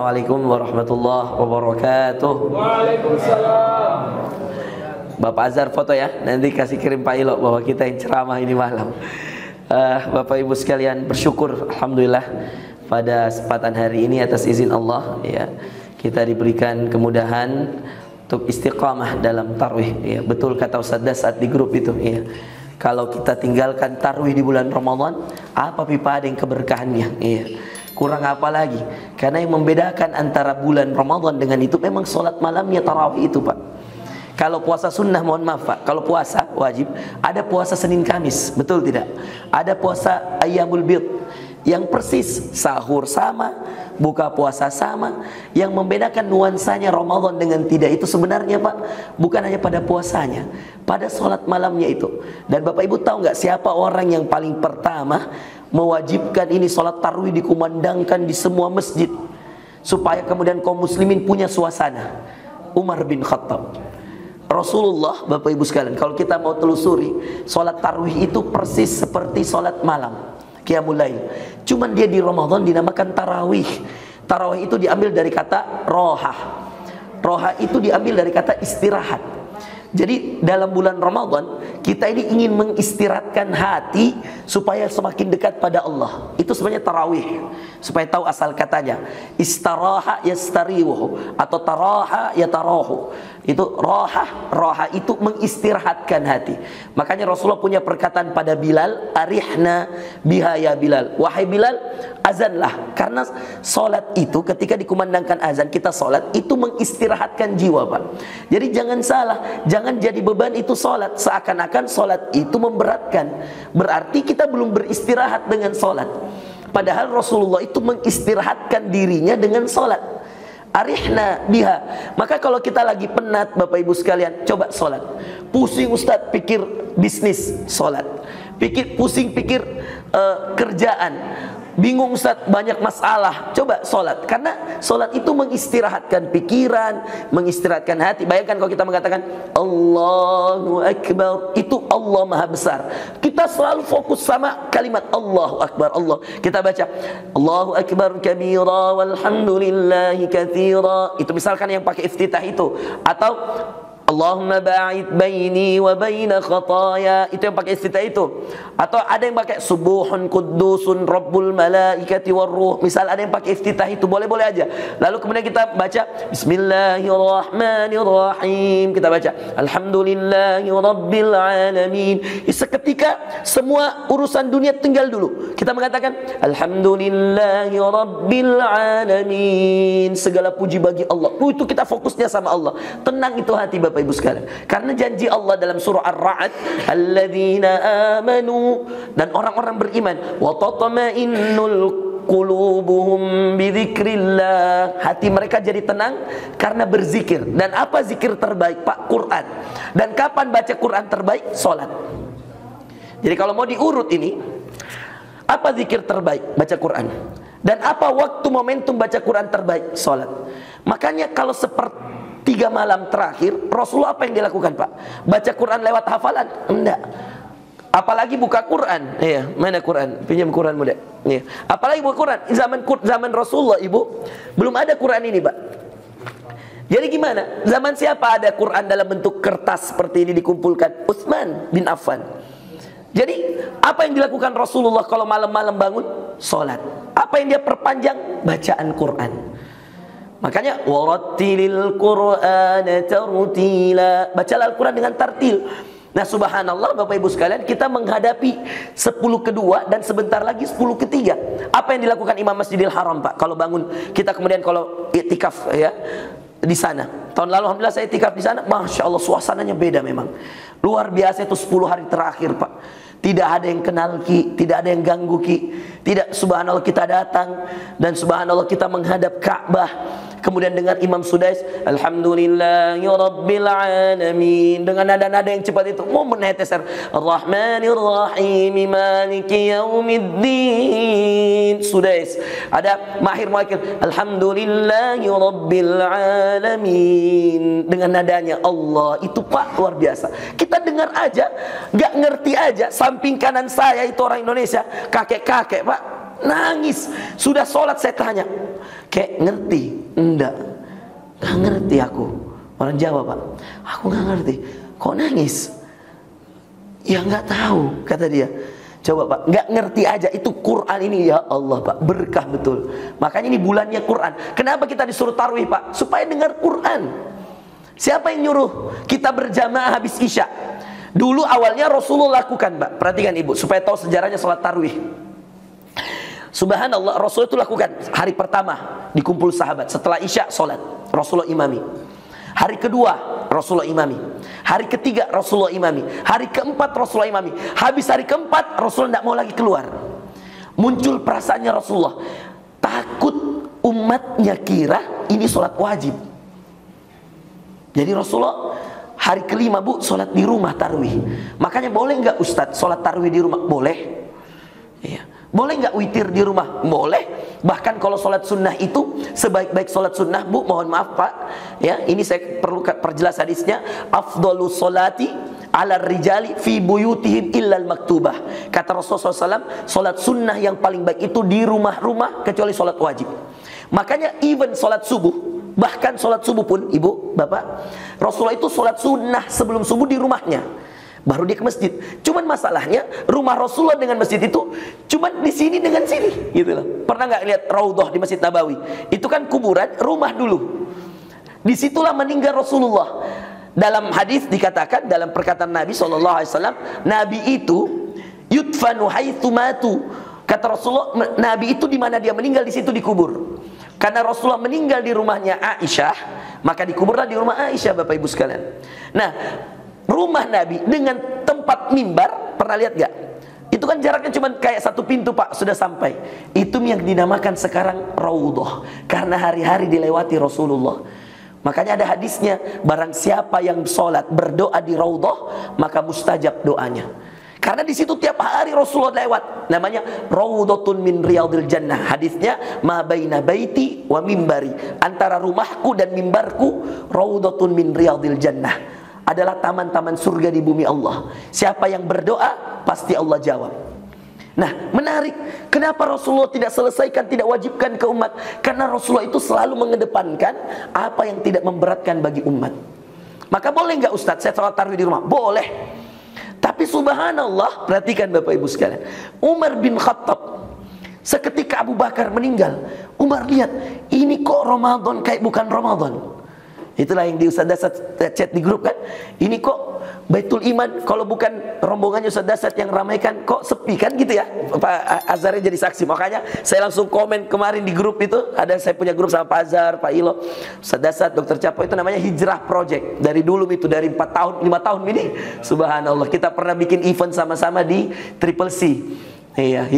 Assalamualaikum warahmatullahi wabarakatuh. Waalaikumsalam. Bapak Azhar foto ya, nanti kasih kirim Pak Ilo bahwa kita yang ceramah ini malam. Bapak Ibu sekalian, bersyukur alhamdulillah pada kesempatan hari ini atas izin Allah ya, kita diberikan kemudahan untuk istiqamah dalam tarwih ya. Betul kata Ustaz Das saat di grup itu ya. Kalau kita tinggalkan tarwih di bulan Ramadan, apa pipa ada yang keberkahannya ya. Kurang apa lagi? Karena yang membedakan antara bulan Ramadan dengan itu memang sholat malamnya tarawih itu Pak. Kalau puasa sunnah, mohon maaf Pak, kalau puasa wajib, ada puasa Senin Kamis, betul tidak? Ada puasa Ayyamul Bid yang persis sahur sama, buka puasa sama. Yang membedakan nuansanya Ramadan dengan tidak itu sebenarnya Pak, bukan hanya pada puasanya, pada sholat malamnya itu. Dan Bapak Ibu tahu nggak siapa orang yang paling pertama mewajibkan ini sholat tarwih dikumandangkan di semua masjid supaya kemudian kaum muslimin punya suasana? Umar bin Khattab. Rasulullah, Bapak Ibu sekalian, kalau kita mau telusuri, sholat tarwih itu persis seperti sholat malam, qiyamul lail. Cuman dia di Ramadan dinamakan tarawih. Tarawih itu diambil dari kata roha. Roha itu diambil dari kata istirahat. Jadi dalam bulan Ramadan kita ini ingin mengistirahatkan hati supaya semakin dekat pada Allah. Itu sebenarnya tarawih. Supaya tahu asal katanya, istaraha yastarihu atau taraha yatarahu. Itu roha itu mengistirahatkan hati. Makanya Rasulullah punya perkataan pada Bilal, arihna biha ya Bilal. Wahai Bilal, azanlah. Karena solat itu ketika dikumandangkan azan, kita solat itu mengistirahatkan jiwa Pak. Jadi jangan salah, jangan jadi beban itu solat, seakan-akan solat itu memberatkan. Berarti kita belum beristirahat dengan solat. Padahal Rasulullah itu mengistirahatkan dirinya dengan solat. Arihna biha. Maka kalau kita lagi penat Bapak Ibu sekalian, coba solat. Pusing Ustaz pikir bisnis, solat. Pusing pikir kerjaan, bingung Ustaz banyak masalah, coba solat. Karena solat itu mengistirahatkan pikiran, mengistirahatkan hati. Bayangkan kalau kita mengatakan Allahu Akbar, itu Allah Maha Besar. Kita selalu fokus sama kalimat Allahu Akbar. Allah, kita baca Allahu Akbar kabira walhamdulillahi katsira. Itu misalkan yang pakai iftitah itu. Atau Allahumma ba'id baini wa baina khataya, itu yang pakai iftitah itu. Atau ada yang pakai subuhun quddusun rabbul malaikati warruh. Misal ada yang pakai iftitah itu, boleh-boleh aja. Lalu kemudian kita baca bismillahirrahmanirrahim. Kita baca alhamdulillahi rabbil alamin. Seketika semua urusan dunia tinggal dulu. Kita mengatakan alhamdulillahi rabbil alamin. Segala puji bagi Allah. Itu kita fokusnya sama Allah. Tenang itu hati Bapak Ibu sekalian. Karena janji Allah dalam surah Ar-Ra'd, alladzina amanu, dan orang-orang beriman, wa tatma'innul qulubuhum bidzikrillah, hati mereka jadi tenang karena berzikir. Dan apa zikir terbaik Pak? Quran. Dan kapan baca Quran terbaik? Salat. Jadi kalau mau diurut ini, apa zikir terbaik? Baca Quran. Dan apa waktu momentum baca Quran terbaik? Salat. Makanya kalau seperti 3 malam terakhir, Rasulullah apa yang dilakukan Pak? Baca Quran lewat hafalan? Enggak. Apalagi buka Quran. Iya, mana Quran? Pinjam Quran muda. Iya. Apalagi buka Quran. Zaman Rasulullah Ibu, belum ada Quran ini Pak. Jadi gimana? Zaman siapa ada Quran dalam bentuk kertas seperti ini dikumpulkan? Utsman bin Affan. Jadi apa yang dilakukan Rasulullah kalau malam-malam bangun? Salat. Apa yang dia perpanjang? Bacaan Quran. Makanya warattilil Qur'ana tartila. Bacalah Al-Quran dengan tartil. Nah subhanallah Bapak Ibu sekalian, kita menghadapi 10 kedua dan sebentar lagi 10 ketiga. Apa yang dilakukan Imam Masjidil Haram Pak? Kalau bangun, kita kemudian kalau iktikaf ya di sana. Tahun lalu alhamdulillah saya iktikaf di sana. Masya Allah suasananya beda memang. Luar biasa itu 10 hari terakhir Pak. Tidak ada yang kenal Ki, tidak ada yang ganggu Ki. Tidak, subhanallah kita datang dan subhanallah kita menghadap Ka'bah. Kemudian dengan Imam Sudais, alhamdulillahi rabbil alamin, dengan nada-nada yang cepat itu, mau meneteser Ar-Rahmanir Rahim maliki yaumiddin. Sudais. Ada Mahir Muakil, alhamdulillahi rabbil alamin, dengan nadanya Allah. Itu Pak luar biasa. Kita dengar aja, gak ngerti aja. Samping kanan saya itu orang Indonesia, kakek-kakek Pak. nangis. Sudah sholat saya tanya, kayak ngerti? Enggak, nggak ngerti aku. Orang Jawa Pak, aku nggak ngerti. Kok nangis? Ya nggak tahu, kata dia. Coba Pak, nggak ngerti aja. Itu Quran ini, ya Allah Pak, berkah betul. Makanya ini bulannya Quran. Kenapa kita disuruh tarawih Pak? Supaya dengar Quran. Siapa yang nyuruh kita berjamaah habis Isya? Dulu awalnya Rasulullah lakukan Pak. Perhatikan Ibu, supaya tahu sejarahnya sholat tarawih. Subhanallah, Rasul itu lakukan hari pertama dikumpul sahabat. Setelah Isya sholat, Rasulullah imami. Hari kedua Rasulullah imami. Hari ketiga Rasulullah imami. Hari keempat Rasulullah imami. Habis hari keempat Rasulullah tidak mau lagi keluar. Muncul perasaannya Rasulullah, takut umatnya kira ini sholat wajib. Jadi Rasulullah hari kelima Bu sholat di rumah tarawih. Makanya boleh nggak Ustadz sholat tarawih di rumah? Boleh. Iya. Boleh nggak witir di rumah? Boleh. Bahkan kalau sholat sunnah itu sebaik-baik sholat sunnah Bu, mohon maaf Pak, ya ini saya perlu perjelas hadisnya. Afdhalus sholati ala rijali fi buyutihim illal maktubah. Kata Rasulullah SAW, sholat sunnah yang paling baik itu di rumah-rumah kecuali sholat wajib. Makanya even sholat subuh, bahkan sholat subuh pun Ibu, Bapak, Rasulullah itu sholat sunnah sebelum subuh di rumahnya, baru dia ke masjid. Cuman masalahnya rumah Rasulullah dengan masjid itu cuman di sini dengan sini, gitu loh. Pernah nggak lihat Raudhah di Masjid Nabawi? Itu kan kuburan, rumah dulu. Disitulah meninggal Rasulullah. Dalam hadis dikatakan, dalam perkataan Nabi SAW, Nabi itu yudfanu haitsu matu. Kata Rasulullah, Nabi itu di mana dia meninggal di situ dikubur. Karena Rasulullah meninggal di rumahnya Aisyah, maka dikuburlah di rumah Aisyah, Bapak Ibu sekalian. Nah, rumah Nabi dengan tempat mimbar, pernah lihat gak? Itu kan jaraknya cuma kayak satu pintu Pak, sudah sampai. Itu yang dinamakan sekarang Raudhah, karena hari-hari dilewati Rasulullah. Makanya ada hadisnya, barang siapa yang sholat berdoa di Raudhah, maka mustajab doanya. Karena di situ tiap hari Rasulullah lewat. Namanya Raudhatun min Riyadil Jannah. Hadisnya ma baina baiti wa mimbari. Antara rumahku dan mimbarku Raudhatun min Riyadil Jannah. Adalah taman-taman surga di bumi Allah. Siapa yang berdoa pasti Allah jawab. Nah, menarik. Kenapa Rasulullah tidak selesaikan, tidak wajibkan ke umat? Karena Rasulullah itu selalu mengedepankan apa yang tidak memberatkan bagi umat. Maka boleh nggak Ustadz saya sholat tarawih di rumah? Boleh. Tapi subhanallah, perhatikan Bapak Ibu sekalian, Umar bin Khattab, seketika Abu Bakar meninggal, Umar lihat, ini kok Ramadan kayak bukan Ramadan. Itulah yang di Ustaz Dasat chat di grup kan, ini kok Baitul Iman, kalau bukan rombongannya Ustaz Dasat yang ramaikan, kok sepi kan gitu ya. Pak Azharnya jadi saksi. Makanya saya langsung komen kemarin di grup itu, ada saya punya grup sama Pak Azhar, Pak Ilo, Ustaz Dasat, Dr. Capo, itu namanya Hijrah Project. Dari dulu itu, dari 4 tahun, 5 tahun ini, subhanallah, kita pernah bikin event sama-sama di Triple C. Iya,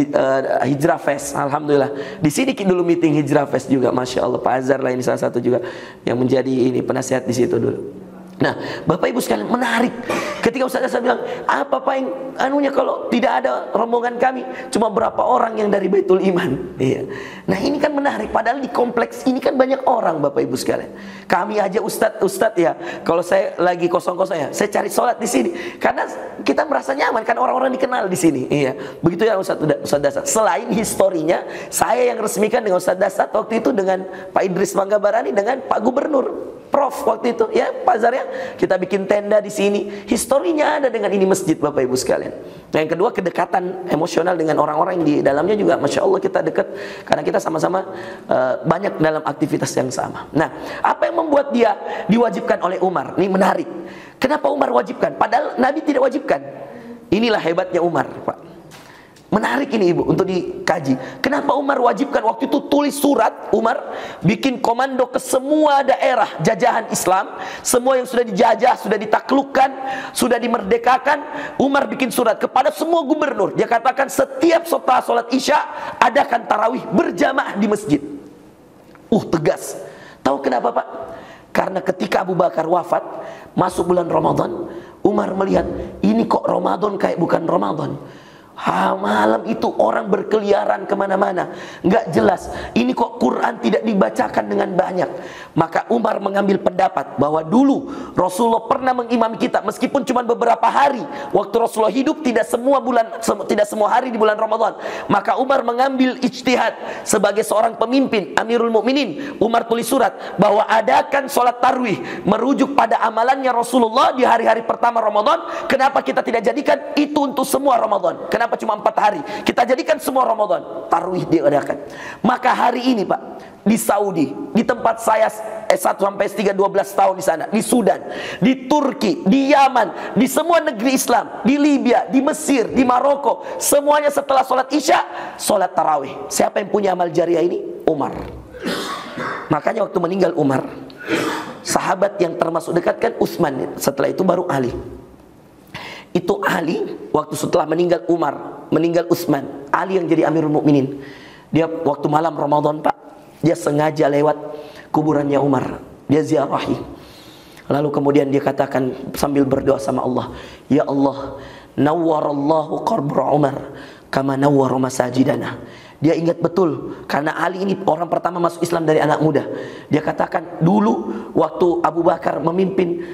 Hijrah Fest, alhamdulillah. Di sini dulu meeting Hijrah Fest juga, masya Allah. Pak Azhar lah ini salah satu juga yang menjadi ini penasihat di situ dulu. Nah, Bapak Ibu sekalian, menarik. Ketika Ustaz saya bilang, apa Pak yang anunya kalau tidak ada rombongan kami, cuma berapa orang yang dari Baitul Iman. Iya. Nah, ini kan menarik. Padahal di kompleks ini kan banyak orang, Bapak Ibu sekalian. Kami aja Ustadz ya, kalau saya lagi kosong-kosong ya, saya cari sholat di sini. Karena kita merasa nyaman, kan orang-orang dikenal di sini. Iya. Begitu ya Ustaz Dasat. Selain historinya, saya yang resmikan dengan Ustaz Dasat waktu itu dengan Pak Idris Manggabarani dengan Pak Gubernur. Prof waktu itu ya Pak Azhar ya, kita bikin tenda di sini. Historinya ada dengan ini masjid Bapak Ibu sekalian. Nah, yang kedua kedekatan emosional dengan orang-orang yang di dalamnya juga masya Allah kita dekat karena kita sama-sama banyak dalam aktivitas yang sama. Nah, apa yang membuat dia diwajibkan oleh Umar? Ini menarik. Kenapa Umar wajibkan? Padahal Nabi tidak wajibkan. Inilah hebatnya Umar, Pak. Menarik ini Ibu untuk dikaji. Kenapa Umar wajibkan? Waktu itu tulis surat, Umar bikin komando ke semua daerah jajahan Islam, semua yang sudah dijajah, sudah ditaklukkan, sudah dimerdekakan. Umar bikin surat kepada semua gubernur. Dia katakan setiap setelah sholat Isya adakan tarawih berjamaah di masjid. Tegas. Tahu kenapa Pak? Karena ketika Abu Bakar wafat, masuk bulan Ramadan, Umar melihat ini kok Ramadan kayak bukan Ramadan. Malam itu orang berkeliaran kemana-mana, nggak jelas. Ini kok Quran tidak dibacakan dengan banyak. Maka Umar mengambil pendapat bahwa dulu Rasulullah pernah mengimami kita meskipun cuma beberapa hari. Waktu Rasulullah hidup tidak semua hari di bulan Ramadan. Maka Umar mengambil ijtihad sebagai seorang pemimpin, Amirul Mukminin. Umar tulis surat bahwa adakan sholat tarawih merujuk pada amalannya Rasulullah di hari-hari pertama Ramadan. Kenapa kita tidak jadikan itu untuk semua Ramadan? Kenapa cuma 4 hari? Kita jadikan semua Ramadan tarawih diadakan. Maka hari ini Pak, di Saudi, di tempat saya S1 sampai S3 12 tahun di sana, di Sudan, di Turki, di Yaman, di semua negeri Islam, di Libya, di Mesir, di Maroko, semuanya setelah sholat Isya, sholat tarawih. Siapa yang punya amal jariah ini? Umar. Makanya waktu meninggal Umar, sahabat yang termasuk dekat kan Utsman, setelah itu baru Ali. Itu Ali, waktu setelah meninggal Umar, meninggal Utsman, Ali yang jadi Amirul Mukminin. Dia waktu malam Ramadan Pak, dia sengaja lewat kuburannya Umar, dia ziarahi. Lalu kemudian dia katakan sambil berdoa sama Allah, ya Allah, nawwarallahu qabra Umar kama nawwara masajidana. Dia ingat betul karena Ali ini orang pertama masuk Islam dari anak muda. Dia katakan dulu waktu Abu Bakar memimpin,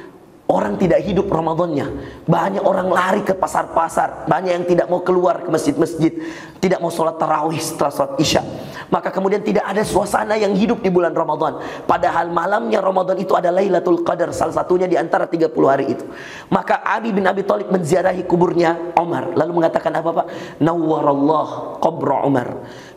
orang tidak hidup Ramadannya. Banyak orang lari ke pasar-pasar, banyak yang tidak mau keluar ke masjid-masjid, tidak mau sholat tarawih setelah sholat Isya. Maka kemudian tidak ada suasana yang hidup di bulan Ramadan. Padahal malamnya Ramadan itu ada Lailatul Qadar, salah satunya di antara 30 hari itu. Maka Ali bin Abi Thalib menziarahi kuburnya Umar, lalu mengatakan apa Pak? Nawwarallah qabra Umar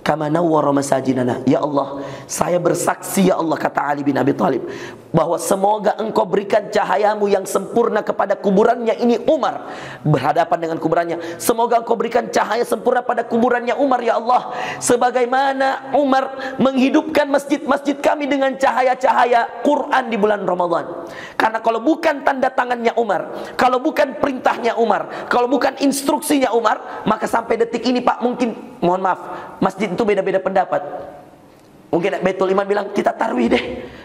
kama nawwara masajidana. Ya Allah, saya bersaksi ya Allah, kata Ali bin Abi Thalib, bahwa semoga engkau berikan cahayamu yang sempurna kepada kuburannya ini Umar, berhadapan dengan kuburannya. Semoga engkau berikan cahaya sempurna pada kuburannya Umar ya Allah, sebagaimana Umar menghidupkan masjid-masjid kami dengan cahaya-cahaya Quran di bulan Ramadan. Karena kalau bukan tanda tangannya Umar, kalau bukan perintahnya Umar, kalau bukan instruksinya Umar, maka sampai detik ini Pak, mungkin, mohon maaf, masjid itu beda-beda pendapat. Mungkin Baitul Iman bilang kita tarawih deh.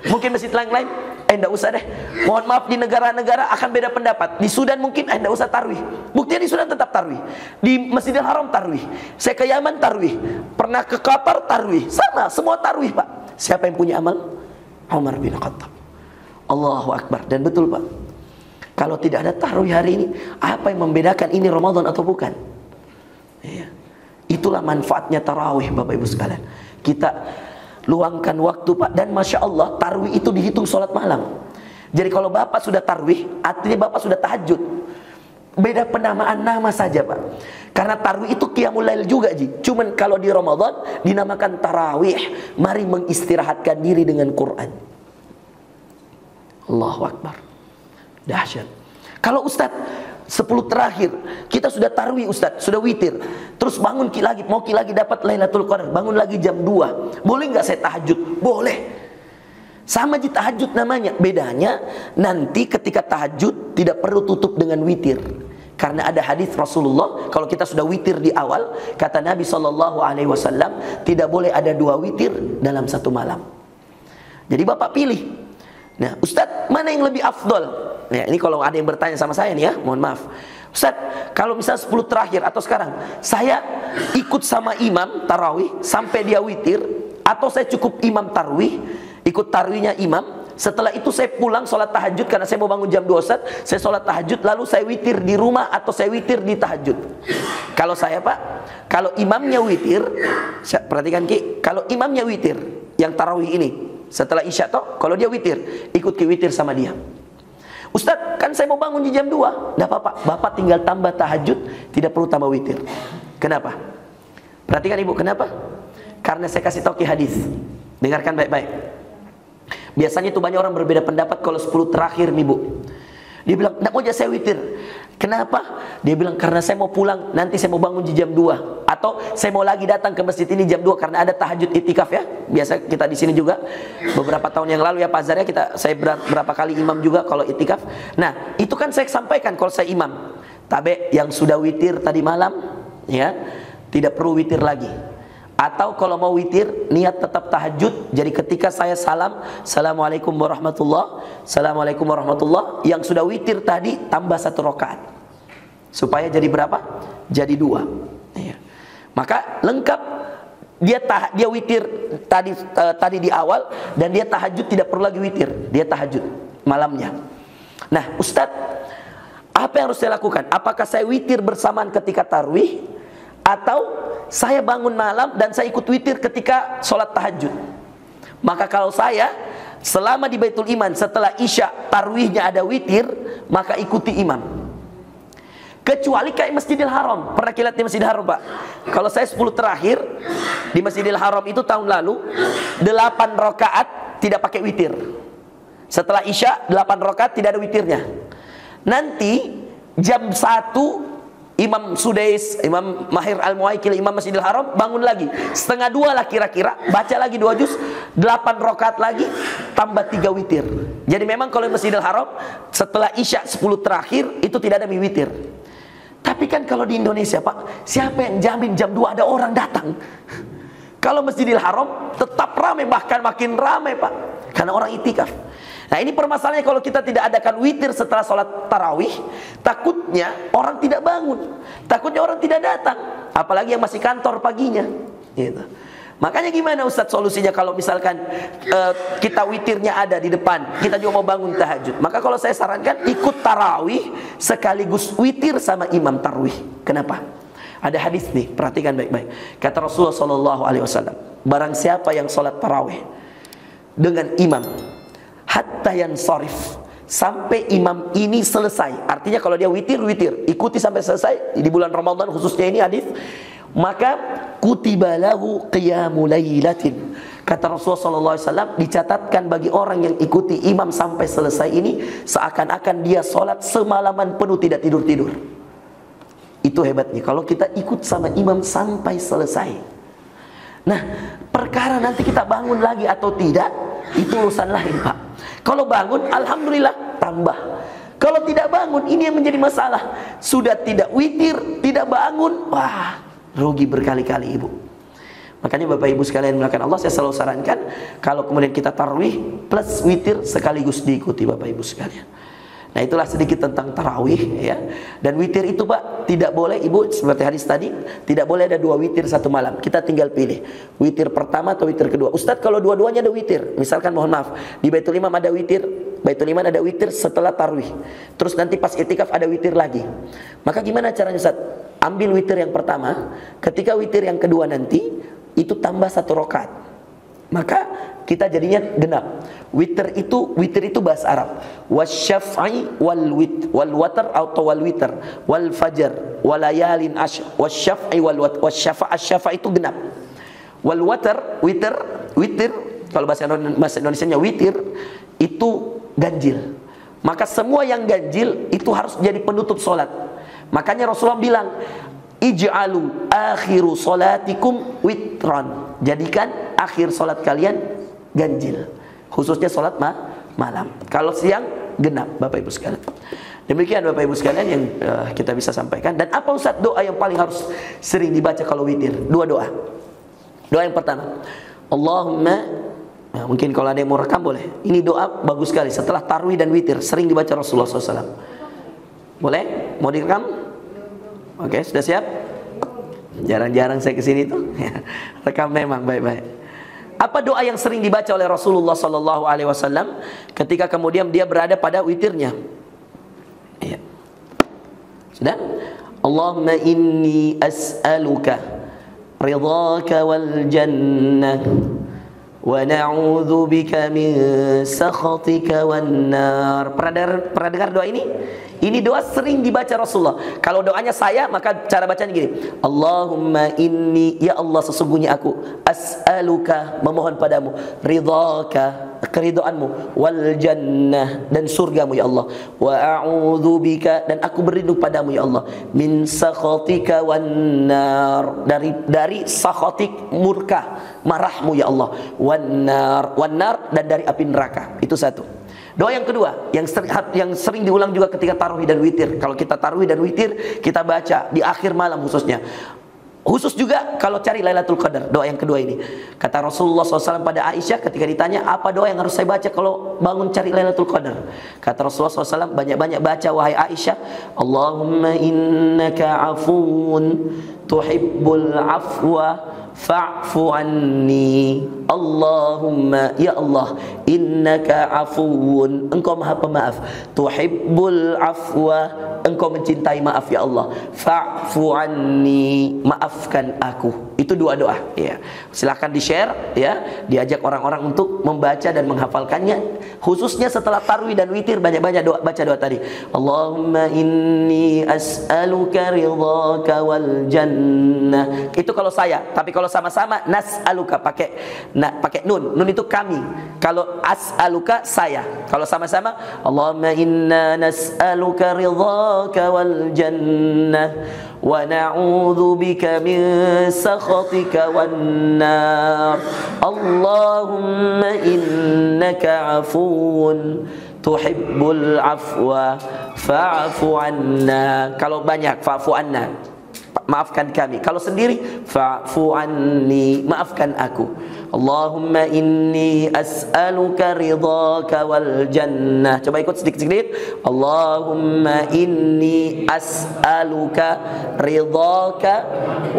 Mungkin masjid lain-lain enggak usah deh. Mohon maaf, di negara-negara akan beda pendapat. Di Sudan mungkin enggak usah tarawih. Buktinya di Sudan tetap tarawih. Di Masjidil Haram tarawih. Saya ke Yaman tarawih. Pernah ke Qatar tarawih. Sama, semua tarawih Pak. Siapa yang punya amal? Umar bin Khattab. Allahu Akbar. Dan betul Pak, kalau tidak ada tarawih hari ini, apa yang membedakan ini Ramadan atau bukan? Iya. Itulah manfaatnya tarawih Bapak Ibu sekalian. Kita luangkan waktu Pak, dan Masya Allah tarawih itu dihitung sholat malam. Jadi kalau Bapak sudah tarawih, artinya Bapak sudah tahajud. Beda penamaan nama saja Pak. Karena tarawih itu qiyamul lail juga Ji. Cuman kalau di Ramadan dinamakan tarawih. Mari mengistirahatkan diri dengan Quran. Allahu Akbar. Dahsyat. Kalau Ustaz 10 terakhir kita sudah tarawih Ustaz, sudah witir, terus bangun lagi, mau lagi dapat Lailatul Qadar, bangun lagi jam 2, boleh nggak saya tahajud? Boleh. Sama di tahajud namanya. Bedanya nanti ketika tahajud tidak perlu tutup dengan witir. Karena ada hadis Rasulullah, kalau kita sudah witir di awal, kata Nabi SAW, tidak boleh ada 2 witir dalam satu malam. Jadi Bapak pilih. Nah, Ustaz, mana yang lebih afdol? Ya, ini kalau ada yang bertanya sama saya nih ya, mohon maaf. Ustaz, kalau misalnya 10 terakhir atau sekarang, saya ikut sama imam tarawih sampai dia witir, atau saya cukup imam tarawih, ikut tarawihnya imam, setelah itu saya pulang sholat tahajud karena saya mau bangun jam 2 Ustaz, saya sholat tahajud lalu saya witir di rumah atau saya witir di tahajud. Kalau saya Pak, kalau imamnya witir, perhatikan Ki, kalau imamnya witir yang tarawih ini setelah Isya toh, kalau dia witir, ikut ke witir sama dia. Ustaz, kan saya mau bangun di jam 2. Tidak apa-apa, Bapak tinggal tambah tahajud, tidak perlu tambah witir. Kenapa? Perhatikan Ibu, kenapa? Karena saya kasih tahu Ki hadis. Dengarkan baik-baik. Biasanya itu banyak orang berbeda pendapat kalau 10 terakhir nih Bu. Dia bilang, tidak mau aja saya witir. Kenapa? Dia bilang, karena saya mau pulang, nanti saya mau bangun di jam 2. Atau saya mau lagi datang ke masjid ini jam 2 karena ada tahajud itikaf ya. Biasa kita di sini juga. Beberapa tahun yang lalu ya Pak Azhar ya, saya berapa kali imam juga kalau itikaf. Nah, itu kan saya sampaikan kalau saya imam. Tabe yang sudah witir tadi malam, ya, tidak perlu witir lagi. Atau kalau mau witir, niat tetap tahajud. Jadi ketika saya salam, Assalamualaikum warahmatullah, Assalamualaikum warahmatullah, yang sudah witir tadi tambah 1 rakaat. Supaya jadi berapa? Jadi 2. Ya. Maka lengkap dia witir tadi di awal, dan dia tahajud tidak perlu lagi witir, dia tahajud malamnya. Nah, Ustadz, apa yang harus saya lakukan? Apakah saya witir bersamaan ketika tarawih, atau saya bangun malam dan saya ikut witir ketika sholat tahajud? Maka kalau saya selama di Baitul Iman setelah Isya tarawihnya ada witir, maka ikuti imam. Kecuali kayak Masjidil Haram. Pernah kita lihat di Masjidil Haram, Pak? Kalau saya 10 terakhir di Masjidil Haram itu tahun lalu, 8 rakaat tidak pakai witir. Setelah Isya 8 rakaat tidak ada witirnya. Nanti jam 1 Imam Sudais, Imam Mahir Al-Muwaikil, Imam Masjidil Haram bangun lagi. Setengah 2 lah kira-kira, baca lagi 2 juz, 8 rakaat lagi, tambah 3 witir. Jadi memang kalau Masjidil Haram setelah Isya 10 terakhir itu tidak ada witir. Tapi kan kalau di Indonesia, Pak, siapa yang jamin jam 2 ada orang datang? Kalau Masjidil Haram tetap ramai, bahkan makin ramai, Pak, karena orang itikaf. Nah, ini permasalahannya kalau kita tidak adakan witir setelah sholat tarawih, takutnya orang tidak bangun, takutnya orang tidak datang, apalagi yang masih kantor paginya, gitu. Makanya gimana Ustadz solusinya kalau misalkan kita witirnya ada di depan, kita juga mau bangun tahajud? Maka kalau saya sarankan ikut tarawih sekaligus witir sama imam tarawih. Kenapa? Ada hadis nih, perhatikan baik-baik. Kata Rasulullah SAW, barang siapa yang sholat tarawih dengan imam hatta yansarif, sampai imam ini selesai. Artinya kalau dia witir, ikuti sampai selesai. Di bulan Ramadan khususnya ini hadis, maka kutiba lahu qiyamul lailatin. Kata Rasulullah SAW, dicatatkan bagi orang yang ikuti imam sampai selesai ini seakan-akan dia sholat semalaman penuh tidak tidur-tidur. Itu hebatnya kalau kita ikut sama imam sampai selesai. Nah, perkara nanti kita bangun lagi atau tidak, itu urusan lain, Pak. Kalau bangun, alhamdulillah, tambah. Kalau tidak bangun, ini yang menjadi masalah. Sudah tidak witir, tidak bangun, wah, rugi berkali-kali, Ibu. Makanya Bapak Ibu sekalian melakukan Allah, saya selalu sarankan kalau kemudian kita tarawih plus witir sekaligus diikuti, Bapak Ibu sekalian. Nah, itulah sedikit tentang tarawih, ya. Dan witir itu, Pak, tidak boleh, Ibu, seperti hadis tadi, tidak boleh ada 2 witir satu malam. Kita tinggal pilih witir pertama atau witir kedua. Ustadz, kalau dua-duanya ada witir, misalkan mohon maaf, di Baitul Imam ada witir, Baitul Iman ada witir setelah tarawih, terus nanti pas itikaf ada witir lagi. Maka gimana caranya, Ustadz? Ambil witir yang pertama, ketika witir yang kedua nanti itu tambah 1 rakaat. Maka kita jadinya genap. Witir itu bahasa Arab. Wasyaf'i wal watar atau wal witar, wal fajar, walayalin asy, wasyaf'i wal watar, wasyafa' itu genap. Wal watar, witir kalau bahasa Indonesianya witir itu ganjil. Maka semua yang ganjil itu harus jadi penutup solat. Makanya Rasulullah bilang, ij'alu akhiru salatikum witran. Jadikan akhir solat kalian ganjil, khususnya solat malam. Kalau siang genap, Bapak Ibu sekalian. Demikian Bapak Ibu sekalian yang kita bisa sampaikan. Dan apa Ustaz doa yang paling harus sering dibaca kalau witir? 2 doa. Doa yang pertama, Allahumma, nah, mungkin kalau ada yang mau rekam boleh. Ini doa bagus sekali setelah tarawih dan witir, sering dibaca Rasulullah SAW. Boleh? Mau direkam? Oke, sudah siap? Jarang-jarang saya kesini tuh. Rekam memang baik-baik. Apa doa yang sering dibaca oleh Rasulullah SAW ketika kemudian dia berada pada witirnya? Ya. Sudah? Allahumma inni as'aluka ridhaka wal jannah wa na'udzu bika min sakhatika wan nar. Pernah dengar doa ini? Ini doa sering dibaca Rasulullah. Kalau doanya saya, maka cara bacanya gini. Allahumma inni, ya Allah sesungguhnya aku, as'aluka, memohon padamu, ridhaka, keridhaanmu, wal jannah, dan surgamu ya Allah, wa a'udzu bika, dan aku berlindung padamu ya Allah, min sakhatika wan nar, dari sakhatik, murka, marahmu ya Allah, wan nar, dan dari api neraka. Itu satu. Doa yang kedua yang sering diulang juga ketika tarawih dan witir. Kalau kita tarawih dan witir, kita baca di akhir malam khususnya. Khusus juga kalau cari Lailatul Qadar. Doa yang kedua ini, kata Rasulullah SAW pada Aisyah ketika ditanya, apa doa yang harus saya baca kalau bangun cari Lailatul Qadar? Kata Rasulullah SAW, banyak-banyak baca wahai Aisyah, Allahumma innaka afuun tuhibbul afwa fa'fu anni. Allahumma, ya Allah, innaka afuwun, engkau maha pemaaf, tuhibbul afwa, engkau mencintai maaf ya Allah, fa'fu anni, maafkan aku. Itu dua doa ya. Silahkan di-share ya, diajak orang-orang untuk membaca dan menghafalkannya, khususnya setelah tarwih dan witir, banyak-banyak doa, baca doa tadi. Allahumma inni as'aluka ridhaka wal jannah. Itu kalau saya, tapi kalau sama-sama nas'aluka pakai nun. Nun itu kami. Kalau as'aluka saya. Kalau sama-sama Allahumma inna nas'aluka ridhaka wal jannah wa na'udzu bika min sakhatika wan nar. Allahumma innaka afuwun tuhibbul afwa fa'fu anna. Kalau banyak fa'fu anna, maafkan kami. Kalau sendiri fa'fu anni, maafkan aku. Allahumma inni as'aluka ridhaka wal jannah. Coba ikut sedikit-sedikit. Allahumma inni as'aluka ridhaka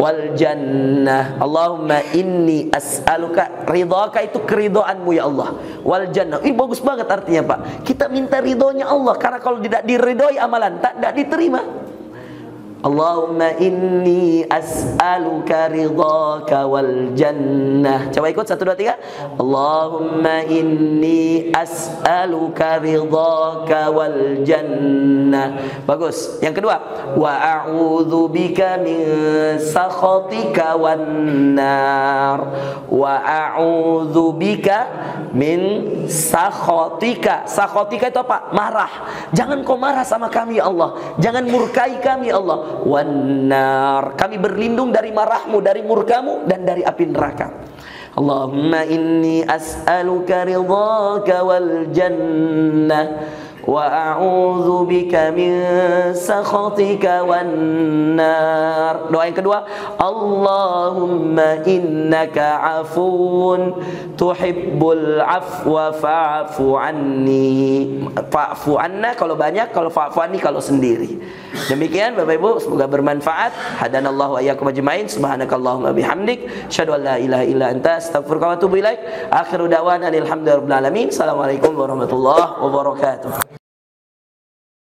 wal jannah. Allahumma inni as'aluka, ridhaka itu keridhoanmu ya Allah, wal jannah. Ini bagus banget artinya Pak. Kita minta ridhonya Allah, karena kalau tidak diridhoi amalan tak diterima. Allahumma inni as'aluka ridhaka wal jannah. Coba ikut 1, 2, 3. Allahumma inni as'aluka ridhaka wal jannah. Bagus. Yang kedua, wa a'udzu bika min sakhatika wan nar. Wa a'udzu bika min sakhatika. Sakhatika itu apa? Marah. Jangan kau marah sama kami ya Allah. Jangan murkai kami ya Allah. Wannar, kami berlindung dari marahmu, dari murkamu, dan dari api neraka. Allahumma inni as'aluka ridhaka wal jannah wa a'udzu bika min sakhatika wan nar. Doa yang kedua, Allahumma innaka afuwun tuhibbul afwa fa'fu anni. Fa'fu anna kalau banyak, kalau fa'fu anni kalau sendiri. Demikian Bapak Ibu, semoga bermanfaat. Hadanallahu wa iyyakum ajmain. Subhanakallahumma bihamdik, asyhadu an la ilaha illa anta, astaghfiruka wa atubu ilaik. Akhiru da'wana alhamdulillahi rabbil alamin. Assalamualaikum warahmatullahi wabarakatuh.